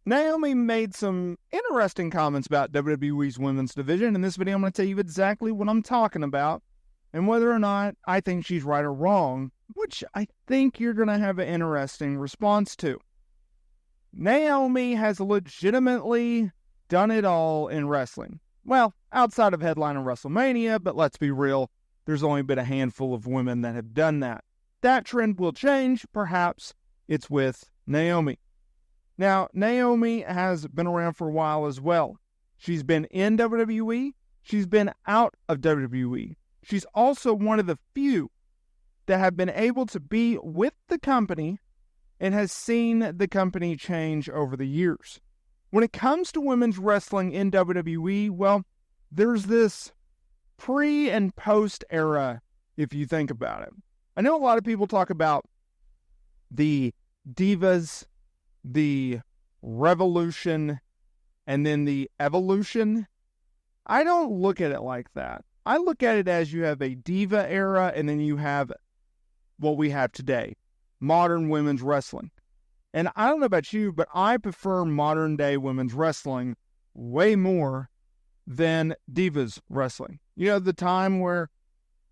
Naomi made some interesting comments about WWE's women's division. In this video, I'm going to tell you exactly what I'm talking about and whether or not I think she's right or wrong, which I think you're going to have an interesting response to. Naomi has legitimately done it all in wrestling. Well, outside of headlining WrestleMania, but let's be real, there's only been a handful of women that have done that. That trend will change. Perhaps it's with Naomi. Now, Naomi has been around for a while as well. She's been in WWE. She's been out of WWE. She's also one of the few that have been able to be with the company and has seen the company change over the years. When it comes to women's wrestling in WWE, well, there's this pre- and post-era, if you think about it. I know a lot of people talk about the divas, the revolution, and then the evolution. I don't look at it like that. I look at it as you have a diva era, and then you have what we have today, modern women's wrestling. And I don't know about you, but I prefer modern day women's wrestling way more than divas wrestling. You know, the time where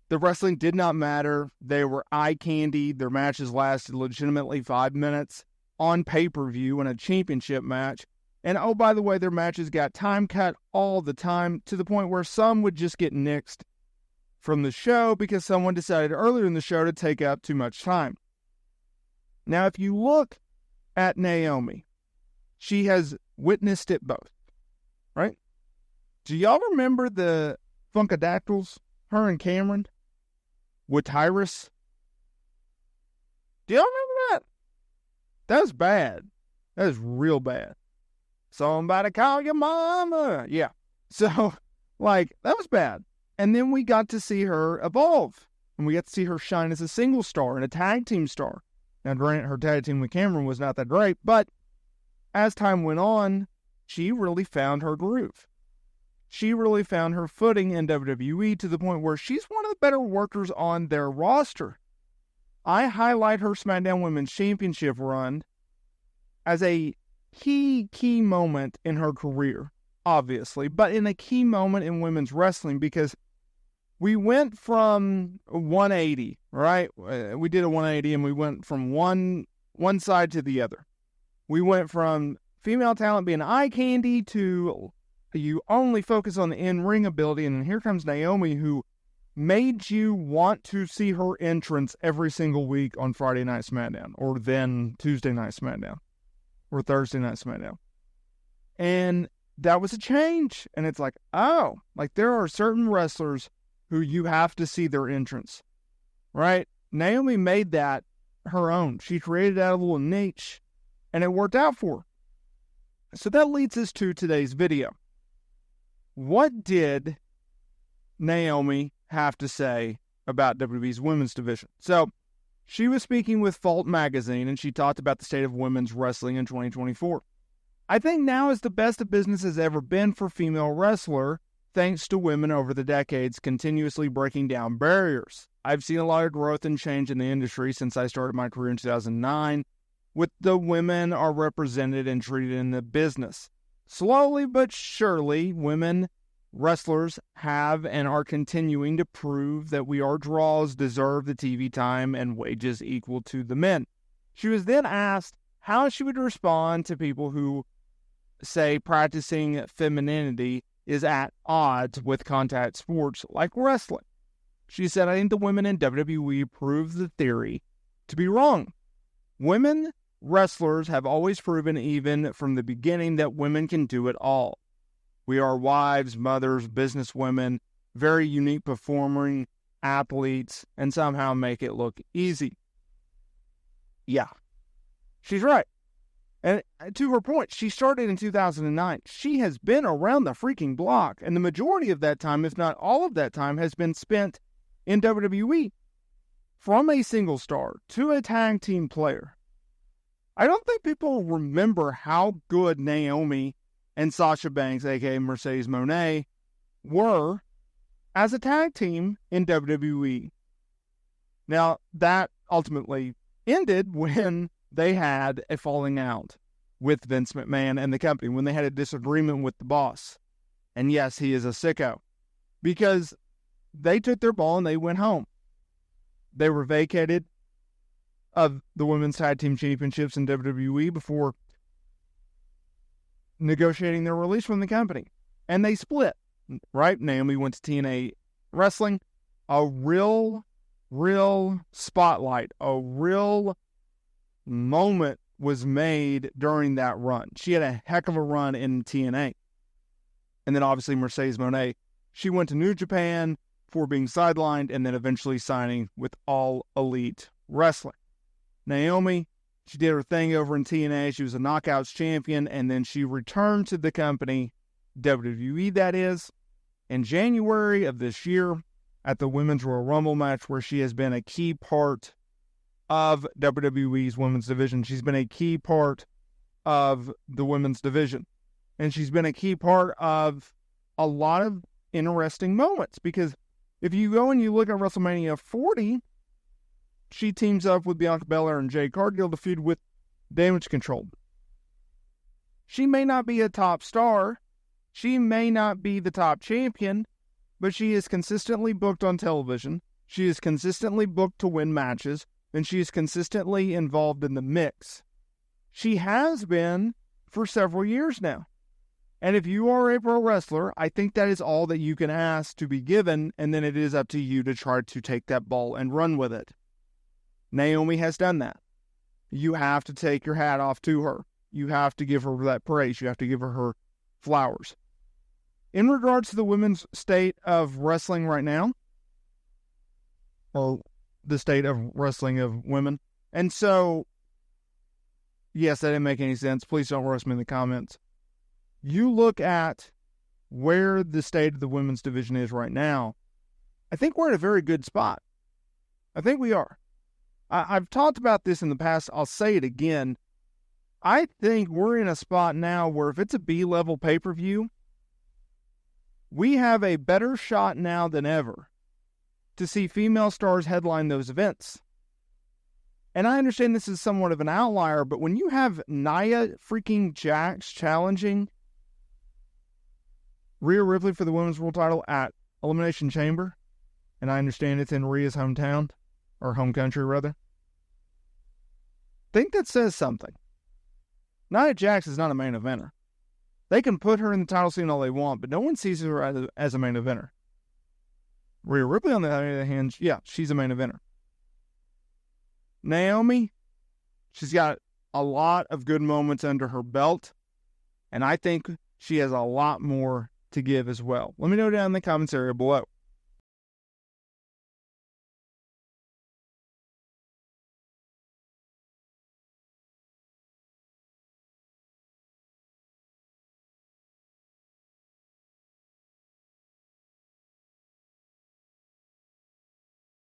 the wrestling did not matter. They were eye candy. Their matches lasted legitimately 5 minutes on pay-per-view in a championship match. And oh, by the way, their matches got time cut all the time to the point where some would just get nixed from the show because someone decided earlier in the show to take up too much time. Now, if you look at Naomi, she has witnessed it both, right? Do y'all remember the Funkadactyls, her and Cameron, with Tyrus? Do y'all remember that? That was bad. That was real bad. Somebody call your mama. Yeah. So, that was bad. And then we got to see her evolve. And we got to see her shine as a single star and a tag team star. Now, granted, her tag team with Cameron was not that great, but as time went on, she really found her groove. She really found her footing in WWE to the point where she's one of the better workers on their roster. I highlight her SmackDown Women's Championship run as a key moment in her career, obviously, but in a key moment in women's wrestling because we went from 180, right? We did a 180 and we went from one side to the other. We went from female talent being eye candy to you only focus on the in-ring ability, and then here comes Naomi, who made you want to see her entrance every single week on Friday Night SmackDown, or then Tuesday Night SmackDown, or Thursday Night SmackDown. And that was a change. And it's like, oh, there are certain wrestlers who you have to see their entrance, right? Naomi made that her own. She created that little niche, and it worked out for her. So that leads us to today's video. What did Naomi have to say about WWE's women's division? So, she was speaking with Fault Magazine, and she talked about the state of women's wrestling in 2024. I think now is the best of business has ever been for female wrestler, thanks to women over the decades continuously breaking down barriers. I've seen a lot of growth and change in the industry since I started my career in 2009, with the women are represented and treated in the business. Slowly but surely, women wrestlers have and are continuing to prove that we are draws deserve the TV time and wages equal to the men. She was then asked how she would respond to people who say practicing femininity is at odds with contact sports like wrestling. She said, I think the women in WWE prove the theory to be wrong. Women wrestlers have always proven, even from the beginning, that women can do it all. We are wives, mothers, businesswomen, very unique performing athletes, and somehow make it look easy. Yeah, she's right. And to her point, she started in 2009. She has been around the freaking block, and the majority of that time, if not all of that time, has been spent in WWE. From a single star to a tag team player. I don't think people remember how good Naomi and Sasha Banks, aka Mercedes Moné, were as a tag team in WWE. Now, that ultimately ended when they had a falling out with Vince McMahon and the company when they had a disagreement with the boss. And yes, he is a sicko because they took their ball and they went home. They were vacated of the Women's Tag Team Championships in WWE before negotiating their release from the company. And they split, right? Naomi went to TNA Wrestling. A real spotlight, a real moment was made during that run. She had a heck of a run in TNA. And then obviously Mercedes Moné, she went to New Japan for being sidelined and then eventually signing with All Elite Wrestling. Naomi, she did her thing over in TNA. She was a Knockouts champion, and then she returned to the company, WWE that is, in January of this year at the Women's Royal Rumble match, where she has been a key part of WWE's women's division. She's been a key part of the women's division. And she's been a key part of a lot of interesting moments, because if you go and you look at WrestleMania 40, she teams up with Bianca Belair and Jade Cargill to feud with Damage Control. She may not be a top star, she may not be the top champion, but she is consistently booked on television, she is consistently booked to win matches, and she is consistently involved in the mix. She has been for several years now. And if you are a pro wrestler, I think that is all that you can ask to be given, and then it is up to you to try to take that ball and run with it. Naomi has done that. You have to take your hat off to her. You have to give her that praise. You have to give her flowers. In regards to the women's state of wrestling right now, or the state of wrestling of women, and so, yes, that didn't make any sense. Please don't roast me in the comments. You look at where the state of the women's division is right now, I think we're in a very good spot. I think we are. I've talked about this in the past. I'll say it again. I think we're in a spot now where if it's a B-level pay-per-view, we have a better shot now than ever to see female stars headline those events. And I understand this is somewhat of an outlier, but when you have Nia freaking Jax challenging Rhea Ripley for the women's world title at Elimination Chamber, and I understand it's in Rhea's hometown, or home country rather, I think that says something. Nia Jax is not a main eventer. They can put her in the title scene all they want, but no one sees her as a main eventer. Rhea Ripley, on the other hand, yeah, she's a main eventer. Naomi, she's got a lot of good moments under her belt, and I think she has a lot more to give as well. Let me know down in the comments area below.